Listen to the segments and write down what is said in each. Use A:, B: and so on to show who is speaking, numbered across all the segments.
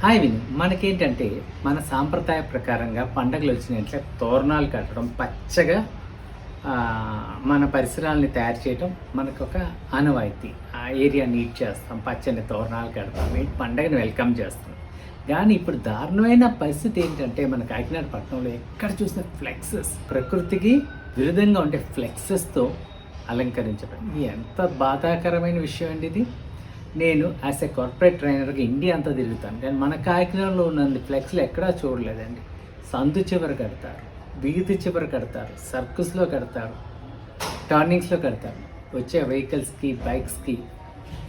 A: Hi విను, మనకేంటంటే మన సాంప్రదాయ ప్రకారంగా పండగలు వచ్చినట్లే తోరణాలు కట్టడం, పచ్చగా మన పరిసరాలని తయారు చేయడం మనకు ఒక ఆనవాయితీ. ఆ ఏరియా నీట్ చేస్తాం, పచ్చని తోరణాలు కడతాం, పండగను వెల్కమ్ చేస్తాం. కానీ ఇప్పుడు దారుణమైన పరిస్థితి ఏంటంటే మన కాకినాడ పట్టణంలో ఎక్కడ చూసిన ఫ్లెక్సెస్, ప్రకృతికి విరుద్ధంగా ఉండే ఫ్లెక్సెస్తో అలంకరించడం. ఎంత బాధాకరమైన విషయం అండి ఇది. నేను యాజ్ ఎ కార్పొరేట్ ట్రైనర్గా ఇండియా అంతా తిరుగుతాను, కానీ మన కాకినాడలో ఉన్నందు ఫ్లెక్స్లు ఎక్కడా చూడలేదండి. సందు చివర కడతారు, వీధి చివర కడతారు, సర్కస్లో కడతారు, టర్నింగ్స్లో కడతారు. వచ్చే వెహికల్స్కి, బైక్స్కి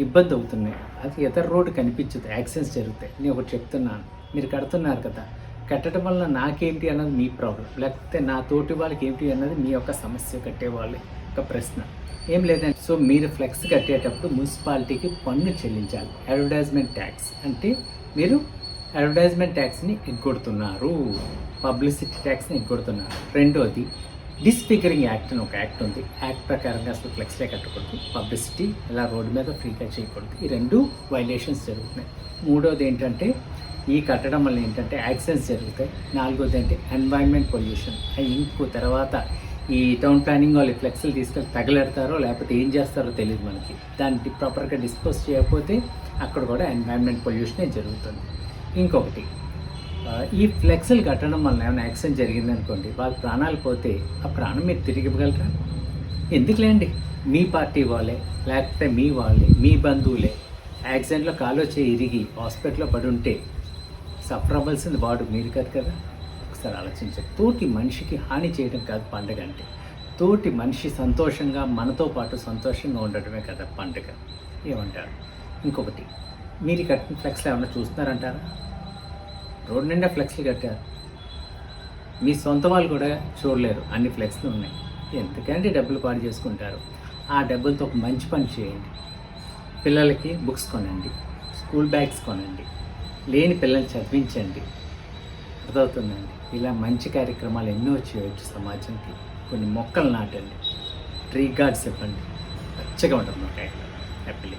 A: ఇబ్బంది అవుతున్నాయి. అది ఇతర రోడ్డు కనిపించదు, యాక్సిడెంట్స్ జరుగుతాయి. నేను ఒకటి చెప్తున్నాను, మీరు కడుతున్నారు కదా, కట్టడం వల్ల నాకేంటి అన్నది మీ ప్రాబ్లం, లేకపోతే నా తోటి వాళ్ళకి ఏంటి అన్నది మీ యొక్క సమస్య. కట్టేవాళ్ళ ఒక ప్రశ్న ఏం లేదండి. సో మీరు ఫ్లెక్స్ కట్టేటప్పుడు మున్సిపాలిటీకి పన్ను చెల్లించాలి. అడ్వర్టైజ్మెంట్ ట్యాక్స్ అంటే మీరు అడ్వర్టైజ్మెంట్ ట్యాక్స్ని ఎగ్గొడుతున్నారు, పబ్లిసిటీ ట్యాక్స్ని ఎగ్గొడుతున్నారు. రెండోది డిస్ఫిగరింగ్ యాక్ట్ అని ఒక యాక్ట్ ఉంది. యాక్ట్ ప్రకారంగా అసలు ఫ్లెక్స్లే కట్టకూడదు, పబ్లిసిటీ ఇలా రోడ్డు మీద ఫ్రీగా చేయకూడదు. ఈ రెండు వైలేషన్స్ జరుగుతున్నాయి. మూడోది ఏంటంటే ఈ కట్టడం వల్ల ఏంటంటే యాక్సిడెంట్స్ జరుగుతాయి. నాలుగోది అంటే ఎన్వైర్న్మెంట్ పొల్యూషన్. ఇంకో తర్వాత ఈ టౌన్ ప్లానింగ్ వాళ్ళు ఫ్లెక్స్లు తీసుకొని తగలెడతారో లేకపోతే ఏం చేస్తారో తెలియదు మనకి. దాన్ని ప్రాపర్గా డిస్పోజ్ చేయకపోతే అక్కడ కూడా ఎన్వైర్న్మెంట్ పొల్యూషనే జరుగుతుంది. ఇంకొకటి, ఈ ఫ్లెక్స్లు కట్టడం వల్ల ఏమైనా యాక్సిడెంట్ జరిగిందనుకోండి, వాళ్ళ ప్రాణాలు పోతే ఆ ప్రాణం మీరు తిరిగి ఇవ్వగలరా? ఎందుకులేండి, మీ పార్టీ వాళ్ళే లేకపోతే మీ వాళ్ళే, మీ బంధువులే యాక్సిడెంట్లో కాలో చేయి ఇరిగి హాస్పిటల్లో పడి ఉంటే సఫర్ అవ్వాల్సింది వాడు, మీరు కాదు కదా. ఒకసారి ఆలోచించారు. తోటి మనిషికి హాని చేయడం కాదు పండుగ అంటే. తోటి మనిషి సంతోషంగా మనతో పాటు సంతోషంగా ఉండటమే కదా పండుగ. ఏమంటారు? ఇంకొకటి, మీరు కట్టిన ఫ్లెక్స్లు ఏమన్నా చూస్తున్నారంటారా? రోడ్ నిండా ఫ్లెక్స్లు కట్టారు, మీ సొంత వాళ్ళు కూడా చూడలేరు, అన్ని ఫ్లెక్స్లు ఉన్నాయి. ఎందుకంటే డబ్బులు పాడు చేసుకుంటారు. ఆ డబ్బులతో ఒక మంచి పని చేయండి. పిల్లలకి బుక్స్ కొనండి, స్కూల్ బ్యాగ్స్ కొనండి, లేని పిల్లల్ని చదివించండి. అర్థమవుతుందండి. ఇలా మంచి కార్యక్రమాలు ఎన్నో చేయవచ్చు సమాజానికి. కొన్ని మొక్కలు నాటండి, ట్రీ గార్డ్స్ ఇవ్వండి, పచ్చగా ఉంటుంది మాకు హ్యాపీలీ.